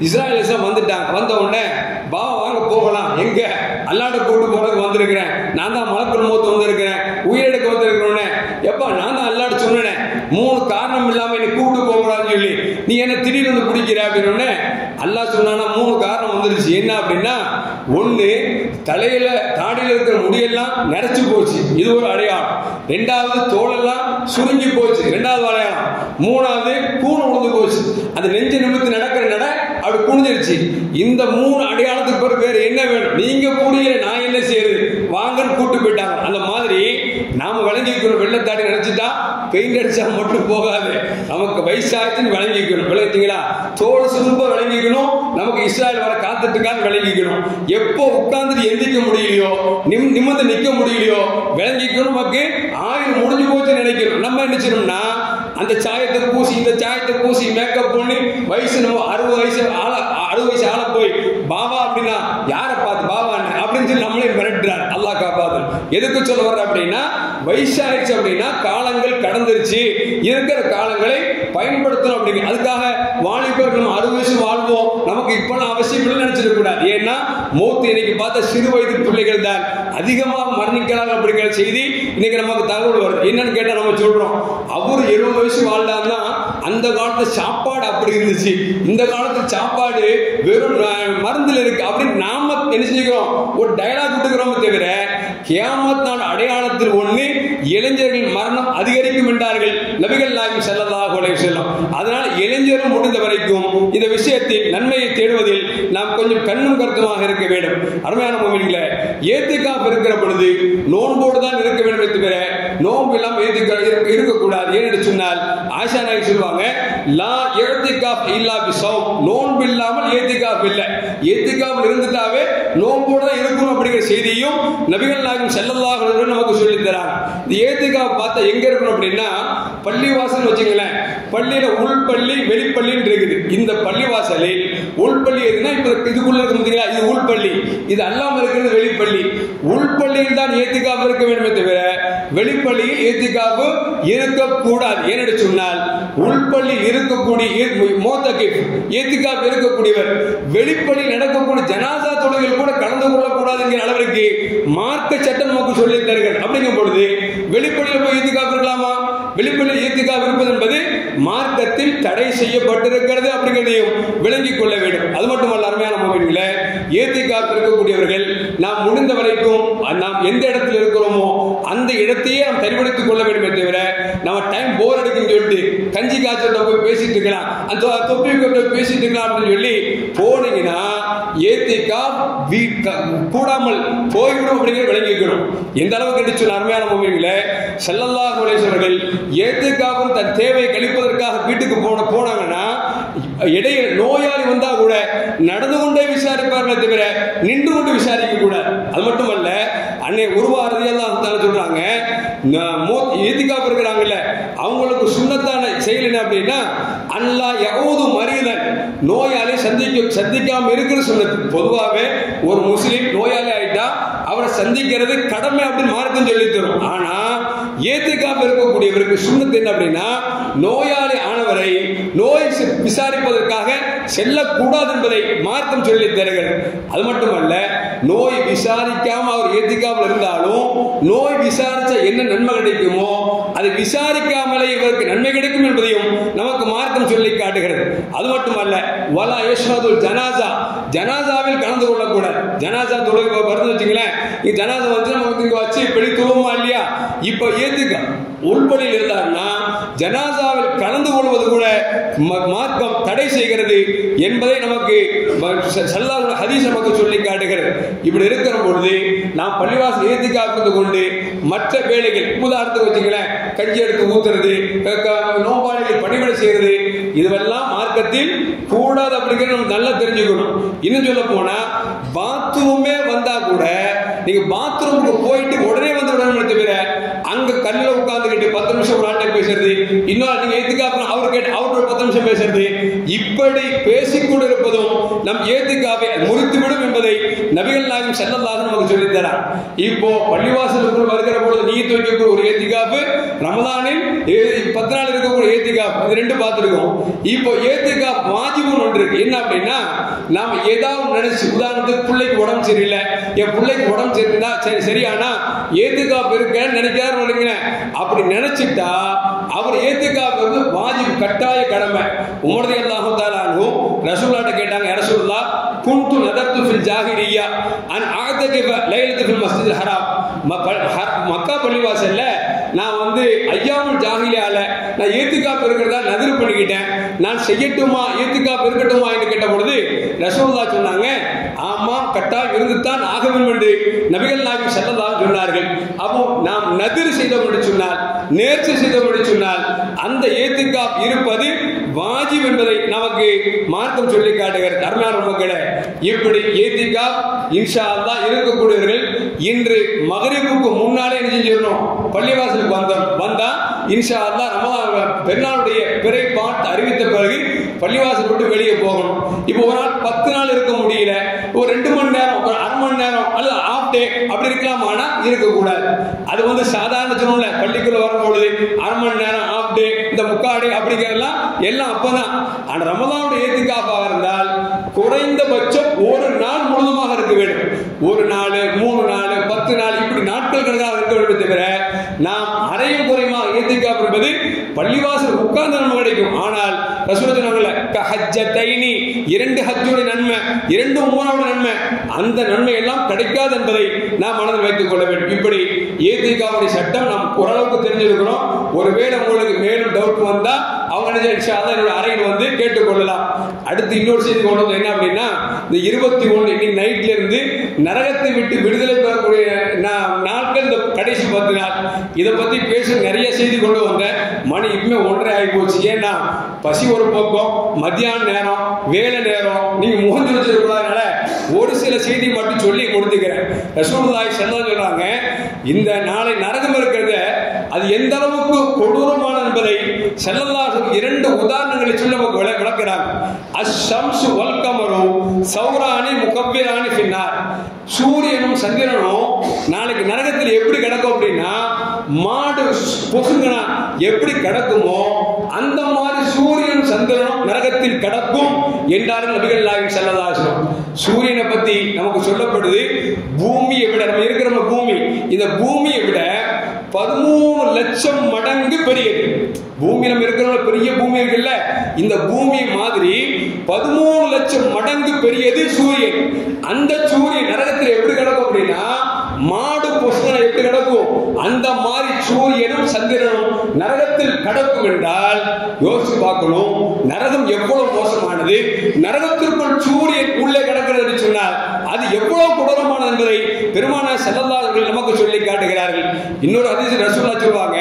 இஸ்ராயேல் அலைஹிஸ்ஸலாம் வந்துட்டாங்க. வந்த உடனே பா வாங்க போகலாம், எங்க அல்லாஹ்ட்ட கூட்டு போறதுக்கு வந்திருக்கிறேன், நான் தான் மலக்குல் மௌத் வந்திருக்கிறேன், உயிரெடுக்க வந்திருக்கிறோன்னே, எப்பா நான் தான் அல்லாஹ்ட்ட சொன்னேன் 3 காரணம் இல்லாம என்னை கூட்டு போக கூடாதுன்னு சொல்லி நீ என்ன திடீர்னு வந்து பிடிக்கிற அப்படின்னு அல்லாஹ் சொன்னானா 3 காரணம் வந்துருச்சு. என்ன அப்படின்னா, 1 தலையில தாடியில இருக்கிற முடியெல்லாம் நிறைச்சு போச்சு, இது ஒரு அடையாளம். 2வது தோலெல்லாம் சுருங்கி போச்சு, 2வது அடையாளம். 3வது கூணு உழுந்து போச்சு, அந்த நெஞ்சு நிமித்து நடக்கிற நட அப்படி குனிஞ்சிருச்சு. இந்த 3 அடையாளத்துக்கு பிறகு வேற என்ன வேணும், நீங்க கூடிய நான் என்ன செய்யறது வாங்கன்னு கூட்டு போயிட்டாங்க. அந்த மாதிரி நாம விளங்கிக்கணும். வெள்ளத்தாடி நினைச்சிட்டா பெயிண்ட் அடிச்சா மட்டும் போகாது, நமக்கு வயசாச்சுன்னு விளங்கிக்கணும். விளங்கிட்டீங்களா? தோல் சுரும்ப விளங்கிக்கணும். நமக்கு இஸ்ராயல் வர காத்துட்டு இருக்கான்னு விளங்கிக்கணும். எப்போ உட்கார்ந்துட்டு எந்திரிக்க முடியலையோ, நிமிர்ந்து நிக்க முடியலையோ விளங்கிக்கணும். நமக்கு ஆயுள் முடிஞ்சு போச்சு நினைக்கணும். நம்ம என்ன செய்யணும்னா, அந்த சாயத்தை பூசி இந்த சாயத்தை பூசி மேக்கப் பண்ணி வயசு நம்ம 60 வயசு ஆள போய் பாபா அப்படின்னா யாரை பார்த்து பாபா அப்படின்னு சொல்லி நம்மளே மிரட்டுறார். அல்லாஹ் காப்பாத்து. எதுக்கு சொல்ல வர்ற அப்படின்னா, வயசாயிடுச்சு அப்படின்னா காலங்கள் கடந்துருச்சு, இருக்கிற காலங்களை பயன்படுத்தணும் அப்படிங்க. அதுக்காக வாலிபர்கள் 60 வயசு வாழ்வோம், நமக்கு இப்பெல்லாம் அவசியம் இல்லை நினைச்சிடக் கூடாது. ஏன்னா மௌத் இன்னைக்கு பார்த்த சிறு வயது பிள்ளைகள் தான் அதிகமாக மரணிக்கிறார்கள் அப்படிங்கிற செய்தி இன்னைக்கு நமக்கு தகவல் வருது. என்னன்னு கேட்டா நம்ம சொல்றோம், அவரு 70 வயசு வாழ்ந்தாருன்னா அந்த காலத்துல சாப்பாடு அப்படி இருந்துச்சு, இந்த காலத்துல சாப்பாடு வெறும் மருந்துல இருக்கு அப்படின்னு நாம என்ன செஞ்சுக்கிறோம், ஒரு டயலாக் விட்டுக்கிறோம். தவிர கியாமத் நாள் அடையாளத்தில் 1 இளைஞர்கள் மரணம் அதிகரிக்கும் என்றார்கள் நபிகள் நாயகம் ஸல்லல்லாஹு அலைஹி வஸல்லம். அதனால் இளைஞர்கள் முடிந்த வரைக்கும் இந்த விஷயத்தில் நன்மையை தேடுவதில் நாம் கொஞ்சம் கண்ணும் கருத்துமாக இருக்க வேண்டும். அருமையான முஃமின்களே, இத்திகாஃப் இருக்கிற பொழுது நோன்போடு தான் இருக்க வேண்டும் தவிர நோன்பு இல்லாமல் இருக்கக்கூடாது. ஏன்னு சொன்னால் ஆயிஷா நாயகி சொல்லுவாங்க, லா இத்திகாஃப் இல்லா பிஸௌம், நோன்பு இல்லாமல் இத்திகாஃப் இல்லை. இத்திகாஃப் இருந்துட்டாவே நோன்போடு தான் இருக்கணும் அப்படிங்கிற செய்தியும் நபிகள் நாயகம் ஸல்லல்லாஹு அலைஹி வஸல்லம் நமக்கு சொல்லி தராங்க. இந்த இத்திகாஃப் பார்த்தா எங்க இருக்கணும் அப்படின்னா, பள்ளிவாசல் வச்சுங்களேன், பள்ளியில உள்பள்ளி வெளிப்பள்ளின்னு இருக்குது. இந்த பள்ளிவாசலில் உள்பள்ளி எதுனா இப்ப இதுக்குள்ள இருக்கு பார்த்தீங்களா, இது உள்பள்ளி, இது அல்லாம இருக்கிறது வெளிப்பள்ளி. உள்பள்ளியில் தான் இத்திகாஃப் இருக்க வேண்டுமே தவிர வெளிப்பள்ளியில் இத்திகாஃப் இருக்கக்கூடாது. ஏன்னு சொன்னால் உள்பள்ளியில் இருக்கக்கூடிய இத்திகாஃப் இருக்கக்கூடியவர் வெளிப்பள்ளியில் நடக்கக்கூடிய ஜனாசா தொழுகையில் கூட கலந்து கொள்ளக்கூடாது என்கிற அளவிற்கு மார்க்க சட்டம் நமக்கு சொல்லி தருகிறது. அப்படிங்கும் பொழுது வெளிப்பள்ளியில் போய் இத்திகாஃப் இருக்கலாமா? வெளிப்பள்ளியில் இத்திகாஃப் இருப்பது என்பது மார்க்கத்தில் தடை செய்யப்பட்டிருக்கிறது அப்படிங்கிறதையும் விளங்கிக் கொள்ள வேண்டும். அது மட்டுமல்ல, அருமையான முஃமின்களே, இத்திகாஃப் இருக்கக்கூடியவர்கள் நாம் முடிந்த வரைக்கும் நாம் எந்த இடத்தில் இருக்கிறோமோ அந்த இடத்தையே நாம் தெரிவெடுத்துக் கொள்ள வேண்டும். தவிர நம்ம டைம் போர் அடிக்கும் சொல்லிட்டு கஞ்சி காய்ச்சல் போய் பேசிட்டு இருக்கலாம், அந்த தொப்பி பேசிட்டு இருக்கலாம் அப்படின்னு சொல்லி போனீங்கன்னா இத்திகாஃப் கூடாமல் போய்விடும் அப்படிங்கிற விளங்கிக்கணும். எந்த அளவுக்கு சொன்ன அருமையான முஃமின்களே, ஸல்லல்லாஹு அலைஹி வஸல்லம் இத்திகாஃப் தன் தேவையை கழிப்பதற்காக வீட்டுக்கு போனாங்கன்னா இடையே நோயாளி வந்தா கூட நடந்து கொண்டே விசாரிப்பார்கள் தவிர நின்று கொண்டு விசாரிக்க கூடாது. அது மட்டுமல்ல, அன்னை உருவா ரலியல்லாஹு தஆலா சொல்றாங்க, இத்திகாஃப் இருக்கிறாங்கல்ல அவங்களுக்கு சுன்னத்தான செயல் என்ன அப்படின்னா, அல்லாஹ் யஊது மரீதன், நோயாளி சந்திக்காம இருக்கிற சுன்னத். பொதுவாகவே ஒரு முஸ்லிம் நோயாளி ஆயிட்டா அவரை சந்திக்கிறது கடமை அப்படின்னு மார்க்கம் சொல்லி தரும். ஆனா ஏத்திகாப் இருக்கக்கூடியவருக்கு சுன்னத் என்ன அப்படின்னா, நோயாளி ஆனவரை நோய் விசாரிப்பதற்காக செல்லக்கூடாது என்பதை மார்க்கம் சொல்லி தருகிறது. அது மட்டுமல்ல, நோய் விசாரிக்காம அவர் ஏத்திகாப்ல இருந்தாலும் நோய் விசாரிச்சா என்ன நன்மை கிடைக்குமோ அதை விசாரிக்காமலே இவருக்கு நன்மை கிடைக்கும் என்பதையும் நமக்கு மார்க்கம் சொல்லி காட்டுகிறது. அது மட்டுமல்ல, வலா யஷ்ஹதுல் ஜனாஸா, ஜனாஸாவில் கலந்து கொள்ளக்கூடாது. ஜனாஸா தொழுகை வருது வச்சுங்களேன், ஜனாஸா வந்து நமக்கு இங்க வச்சு பெரிய துருவமா இல்லையா, இப்ப ஏத்துக்க உள்படியில் இருந்தாருன்னா ஜனாஸாவில் கலந்து கொள்வது கூட மார்க்கம் தடை செய்கிறது என்பதை நமக்கு ஸல்லல்லாஹு ஹதீஸ் நமக்கு சொல்லி காட்டுகிறது. இப்படி இருக்கிற பொழுது நாம் பள்ளிவாசல் ஏத்திகாப்பு கொண்டு மற்ற வேலைகள், உதாரணத்துக்கு வச்சுங்களேன், கஞ்சி எடுத்து ஊத்துறது, நோம்பாளிகள் பணிவிடை செய்யறது, இதுவெல்லாம் மார்க்கத்தில் கூடாது அப்படிங்கிறது நம்ம நல்லா தெரிஞ்சுக்கணும். இன்னும் சொல்ல போனா பாத்ரூமே வந்தா கூட நீங்க பாத்ரூமுக்கு போயிட்டு உடனே வந்து உடனே தவிர அங்க கல்ல உட்கார்ந்துக்கிட்டு 10 நிமிஷம் ஒரு ஆட்டை பேசுறது, இன்னொரு நீங்க ஏத்திகாப்பு அவர் கேட்டு அவர் 10 நிமிஷம் பேசுறது, இப்படி பேசிக்கொண்டு இருப்பதும் நம் ஏத்திகாப்பை முறித்துவிடும் என்பதை நபிகள் நாயகம் ஸல்லல்லாஹு அலைஹி நமக்கு சொல்லித் தரார். இப்போ பள்ளிவாசலுக்குள் வருகிற பொழுது நீ வைக்கக்கூடிய ஒரு ஏத்திகாப்பு, ரமலானில் 10 நாள் இருக்கக்கூடிய ஏத்திகாப், இது ரெண்டு பார்த்துருக்கோம். இப்போ ஏத்திகாப் வாஜிபுன்னு ஒன்று இருக்கு. என்ன அப்படின்னா, நாம ஏதாவது நினைச்சு, உதாரணத்துக்கு பிள்ளைக்கு உடம்பு சரியில்லை, என் பிள்ளைக்கு உடம்பு சரியில்லை, சரி சரியானா ஏத்திகாப் இருக்கேன்னு நினைக்காரு, அப்படி நினைச்சிட்டா அவர் ஏத்திகாப் வந்து வாஜிப், கட்டாய கடமை. உமர் ரலியல்லாஹு தஆலா அன்ஹு ரசூலுல்லாஹ்ட்ட கேட்டாங்க, யா ரசூலுல்லாஹ், குன்து நதர்து ஃபில் ஜாஹிலிய்யா அன் அஅதகிப லைலத்து ஃபில் மஸ்ஜிதில் ஹராம். மக்கா பள்ளிவாசல்ல நான் வந்து ஐயாமுல் ஜாஹிலியால நான் ஏத்திகாப் இருக்கிறதா நதிர் பண்ணிக்கிட்டேன், நான் செய்யட்டுமா, ஏத்திகாப் இருக்கட்டுமா என்று கேட்ட பொழுது ரசூலுல்லாஹ் சொன்னாங்க, ஆமா கட்டாயம் இருந்துதான் ஆக வேண்டும் என்று நபிகள் நாயகம் ஸல்லல்லாஹு அலைஹி சொன்னார்கள். அப்போ நாம் நதிர் செய்தோம் என்று சொன்னால், நேர்ச்சி செய்தோம் என்று சொன்னால் அந்த ஏத்திகாப் இருப்பது வாஜிப் என்பதை நமக்கு மார்க்கம் சொல்லி காட்டுகிறது. அருமையான மக்களே, இப்படி ஏத்திகாப் இன்ஷா அல்லாஹ் இருக்கக்கூடியவர்கள் இன்று மகரிபுக்கு முன்னாலே என்ன செஞ்சிடணும், பள்ளிவாசலுக்கு வந்தா இன்ஷா அல்லாஹ் ரமலான் பெருநாளுடைய பிறை பார்த்து அறிவித்த பிறகு பள்ளிவாசல் விட்டு வெளியே போகணும். இப்போ ஒரு நாள் 10 நாள் இருக்க முடியல, ஒரு 2 மணி நேரம், ஒரு அரை மணி நேரம் அல்லது ஆஃப் டே அப்படி இருக்கலாமானா இருக்கக்கூடாது. அது வந்து சாதாரண சொன்னோம்ல, பள்ளிக்குள்ள வரும்பொழுது அரை மணி நேரம், ஆஃப் டே, இந்த முக்காடே அப்படிங்கிறதெல்லாம் எல்லாம் அப்பதான். ஆனா ரமலானுடைய ஏத்திகாஃபாக இருந்தால் குறைந்தபட்சம் ஒரு நாள் முழுதுமாக இருக்க வேண்டும். ஒரு நாள், 3 நாள், 10 நாள், இப்படி நாட்கள் கணக்காக இருக்க வேண்டும். தவிர நாம் அரையும் குறையுமாக ஏத்திகாப் என்பது பள்ளிவாசல் உட்கார்ந்து நன்மை கிடைக்கும். ஆனால் ரசூலுல்லாஹ் சொன்னாங்கல்ல, கஹஜ்ஜதைனி, 2 ஹஜ்ஜுடைய நன்மை, 2 உம்ராவுடைய நன்மை, அந்த நன்மை எல்லாம் கிடைக்காது என்பதை நாம் மனதில் வைத்துக் கொள்ள வேண்டும். இப்படி ஏத்திகாவுடைய சட்டம் நாம் ஓரளவுக்கு தெரிஞ்சிருக்கிறோம். ஒருவேளை உங்களுக்கு மேலும் டவுட் வந்தா அவங்க இன்ஷா அல்லாஹ் என்னோட அறையில் வந்து கேட்டுக்கொள்ளலாம். அடுத்து இன்னொரு செய்தி கொண்டு வந்து என்ன அப்படின்னா, இந்த 21 இன்னைக்கு நைட்ல இருந்து நரகத்தை விட்டு விடுதலை பெறக்கூடிய நாட்கள் இந்த கடைசி 10 நாள். இதை பத்தி பேச நிறைய செய்தி கொண்டு வந்தேன். மணி இப்பமே 1:30 ஆகி போச்சு. ஏன்னா பசி ஒரு பக்கம், மத்தியான நேரம், வேலை நேரம், நீங்க முகஞ்சு வச்சிருக்கிறதுனால ஒரு சில செய்தி மட்டும் சொல்லி கொடுத்துக்கிறேன். ரசூலுல்லாஹி ஸல்லல்லாஹு அலைஹி சொல்றாங்க, இந்த நாளை நரகம் இருக்கிறது அது எந்த அளவுக்கு கொடூரமானது என்பதை ஸல்லல்லாஹு அலைஹி 2 உதாரணங்களை சொல்லி நமக்கு விளக்குறாங்க. அஷம்சு வல் கமரு சௌரானி முகப்பிரானி ஃபின்னார். சூரியனும் சந்திரனும் நாளைக்கு நரகத்தில் எப்படி கிடக்கும் அப்படின்னா, மாடு பொசுங்கனா எப்படி கிடக்குமோ அந்த மாதிரி சூரியனும் சந்திரனும் நரகத்தில் கிடக்கும் என்றார்கள் நபிகள் நாயகம் ஸல்லல்லாஹு அலைஹி வஸல்லம். சூரியனை பத்தி நமக்கு சொல்லப்படுது, பூமியை விட, நம்ம இருக்கிற பூமி, இந்த பூமியை விட 13 லட்சம் மடங்கு பெரியது. பூமி நம்ம இருக்கிற பெரிய பூமி இருக்குல்ல, இந்த பூமி மாதிரி 13 லட்சம் மடங்கு பெரியது சூரியன். அந்த சூரியன் நரகத்தில் எப்படி கிடக்கும் அப்படின்னா, மாடு பொசுங்கனா எப்படி கிடக்கும் அந்த மாதிரி சூரியனும் சந்திரனும் நரகத்தில் கிடக்கும் என்றால் யோசிச்சு பார்க்கணும், நரகம் எவ்வளவு மோசமானது. நரகத்திற்குள் சூரியன் உள்ளே கிடக்கிறது என்று சொன்னால் அது எவ்வளவு கொடூரமானது என்பதை பெருமானார் ஸல்லல்லாஹு அலைஹி வஸல்லம் நமக்கு சொல்லி காட்டுகிறார்கள். இன்னொரு ஹதீஸ் ரசூலுல்லாஹ் சொல்வாங்க,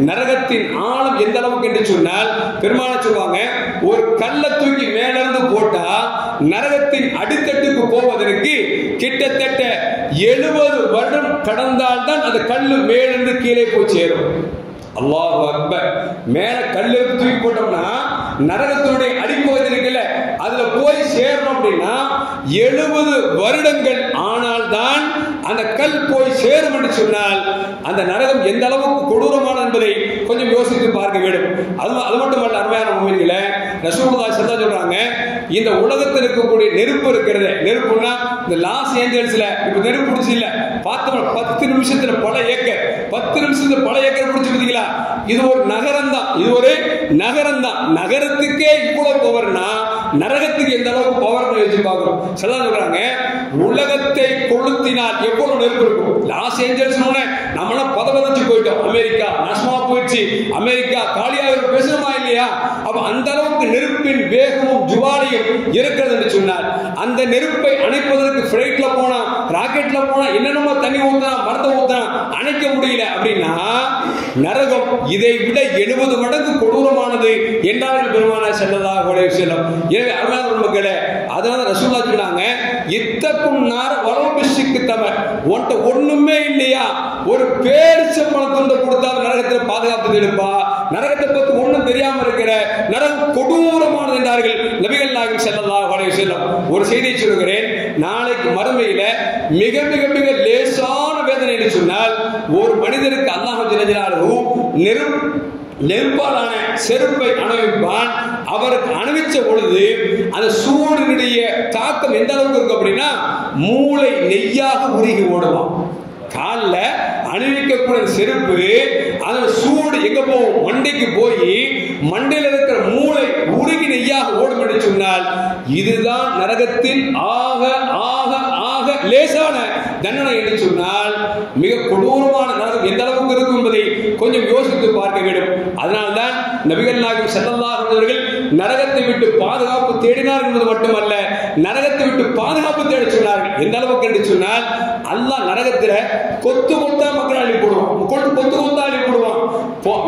நரகத்தின் ஆழம் எந்த அளவுக்கு என்று சொன்னால் பெருமானார் சொல்வாங்க, ஒரு கல்லை தூக்கி மேல இருந்து போட்டா நரகத்தின் அடித்தட்டுக்கு போவதற்கு கிட்டத்தட்ட 70 வருடம் கடந்தால் தான் அந்த கல்லு மேலிருந்து கீழே போய் சேரும். அல்லாஹ் அக்பர். மேல கல்லு தூக்கி போட்டோம்னா நரகத்தினுடைய அடிப்பகுதி இருக்குல்ல, அதுல போய் சேரணும் அப்படின்னா 70 வருடங்கள் ஆனால் தான் அந்த கல் போய் சேரும் என்று சொன்னால் அந்த நரகம் எந்த அளவுக்கு கொடூரமான என்பதை கொஞ்சம் யோசித்து பார்க்க வேண்டும். அது மட்டுமல்ல அருமையான முஃமின்களே, ரசூலுல்லாஹி ஸல்லல்லாஹு அலைஹி சொல்றாங்க, இந்த உலகத்தில் இருக்கக்கூடிய நெருப்பு இருக்கிறது, நெருப்புனா இந்த லாஸ் ஏஞ்சல்ஸ்ல இப்ப நெருப்பு பிடிச்சி இல்ல பார்த்தோம் 10 நிமிஷத்துல பல ஏக்கர் 10 நிமிஷத்துல பல ஏக்கர் பிடிச்சி பார்த்தீங்களா? இது ஒரு நகரம் தான், இது ஒரு நகரம் தான். நகரத்துக்கே இவ்வளவு பவர்னா நரகத்துக்கு எந்த அளவுக்கு பவர் வச்சு பார்க்கணும். சொல்றாங்க உலகத்தை கொளுத்தினால் எவ்வளவு நெருப்பு இருக்கும். லாஸ் ஏஞ்சல்ஸ் நம்மளாம் பதவதச்சு போயிட்டோம். அமெரிக்கா நாசமா போயிடுச்சு, அமெரிக்கா காலியாக பேசணுமா இல்லையா? அப்ப அந்த அளவுக்கு நெருப்பின் வேகமும் ஜுவாலையும் இருக்கிறது என்று சொன்னால் அந்த நெருப்பை அணைப்பதற்கு பிளைட்ல போனா ராக்கெட்ல போனா என்னென்னமோ தண்ணி ஊத்தினா மரத்தை ஊத்தினா அணைக்க முடியல அப்படின்னா நரகம் இதை விட 70 மடங்கு கொடூரமானது என்றார்கள் பெருமானார் ஸல்லல்லாஹு அலைஹி வஸல்லம். எனவே அருமையான மக்களே, அதனால ரசூலுல்லாஹ் சொன்னாங்க, இத்தக்கும் நார் வலபிஷிக்கு தமர், உன்கிட்ட ஒண்ணுமே இல்லையா, ஒரு பேரிச்சம்பழத்தை கொடுத்தா நரகத்தில் பாதுகாப்பு எடுப்பா, நரகத்தை பத்தி ஒண்ணும் தெரியாம இருக்கிற நரகம் கொடூரமானது என்றார்கள் நபிகள் நாயகம் ஸல்லல்லாஹு அலைஹி வஸல்லம். ஒரு செய்தியை சொல்கிறேன், நாளைக்கு மறுமையில மிக மிக மிக லேசான வேதனை என்று சொன்னால் ஒரு மனிதருக்கு அல்லாஹ் ஜல்ல ஜலாலுஹு நெருப்பாலான செருப்பை அணிவிப்பான். அவருக்கு அணிவிச்ச பொழுது அந்த சூடினுடைய தாக்கம் எந்த அளவுக்கு இருக்கும் அப்படின்னா மூளை நெய்யாக உருகி ஓடுவான். காலில் அணிவிக்கக்கூடிய செருப்பு அதன் சூடு எங்க போகும், மண்டைக்கு போய் மண்டையில் இருக்கிற மூளை உருகி நெய்யாக ஓடும் என்று சொன்னால் இதுதான் நரகத்தில் ஆக ஆக ஆக லேசான தண்டனை என்று சொன்னால் மிக கொடூரமான நரகம் எந்த அளவுக்கு இருக்கும் என்பதை கொஞ்சம் யோசித்து பார்க்க வேண்டும். அதனால்தான் நபிகள் நாயகம் ஸல்லல்லாஹு அலைஹி அவர்கள் நரகத்தை விட்டு பாதுகாப்பு தேடினார் என்பது மட்டுமல்ல, நரகத்தை விட்டு பாதுகாப்பு தேட சொன்னார்கள். எந்த அளவுக்கு என்று சொன்னால் அல்லாஹ் நரகத்தில் கொத்து கொத்தா மக்கள் அள்ளி போடுவான், கொத்து கொத்தா அள்ளி போடுவான்.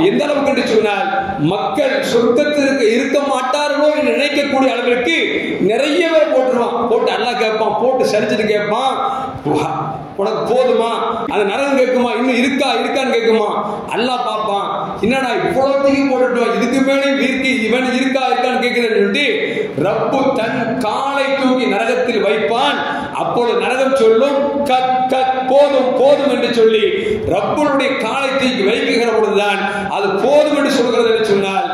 எந்த அளவுக்கு என்று சொன்னால் மக்கள் சொர்க்கத்திற்கு இருக்க மாட்டார்களோ என்று நினைக்கக்கூடிய அளவிற்கு நிறைய பேர் போட்டுருவான். போட்டு அல்லாஹ் கேட்பான், போட்டு சரிச்சுட்டு கேட்பான், உனக்கு போதுமா, அந்த நரகம் கேட்குமா, இன்னும் இருக்கான்னு கேட்குமா. அல்லாஹ் பார்ப்பான், என்னடா இவ்வளவுத்தையும் போட்டுட்டோம், இதுக்கு மேலே இவன் இருக்கான்னு கேட்கிறேன்னு சொல்லிட்டு ரப்பு தன் காலை தூக்கி நரகத்தில் வைப்பான். அப்பொழுது நரகம் சொல்லும் கத் கத் போதும் போதும் என்று சொல்லி ரப்புடைய காலை தூக்கி வைக்கிற பொழுதுதான் அது போதும் என்று சொல்கிறது என்று சொன்னால்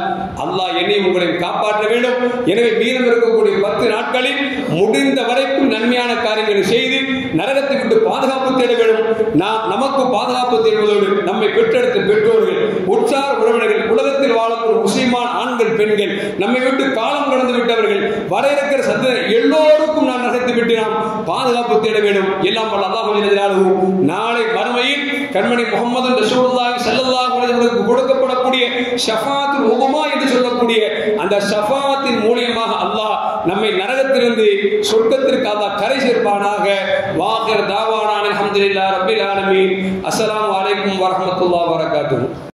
அல்லாஹ் என்னை உங்களை காப்பாற்ற வேண்டும். எனவே மீதம் இருக்கக்கூடிய 10 நாட்களில் முடிந்த வரைக்கும் நன்மையான காரியங்களை செய்து நரகத்தை விட்டு பாதுகாப்பு தேட வேண்டும். நாம் நமக்கு பாதுகாப்பு தேடுவதோடு நம்மை பெற்றெடுத்த பெற்றோர்கள், உற்சார் உறவினர்கள், உலகத்தில் வாழக்கூடிய முஸ்லிமான ஆண்கள் பெண்கள், நம்மை விட்டு காலம் கடந்து விட்டவர்கள், வர இருக்கிற சந்ததி எல்லோருக்கும் நாம் நரகத்தை விட்டு நாம் பாதுகாப்பு தேட வேண்டும். எல்லாம் வல்ல அல்லாஹ் ஜல்ல ஜலாலுஹு நாளை மறுமையில் கண்மணி முஹம்மது ரசூலுல்லாஹி ஸல்லல்லாஹு அலைஹி வஸல்லம் கொடுக்கப்படக்கூடிய ஷஃபாத்துல் உதுமா என்று சொல்லக்கூடிய அந்த ஷஃபாத்தின் மூலமாக அல்லாஹ் நம்மை நரகத்திலிருந்து சொர்க்கத்திற்கு அல்லாஹ் கரை சேர்ப்பானாக. வாகிர் தாவானா அல்ஹம்துலில்லாஹி ரப்பில் ஆலமீன். அஸ்ஸலாமு அலைக்கும் வரஹ்மத்துல்லாஹி வபரகாத்துஹு.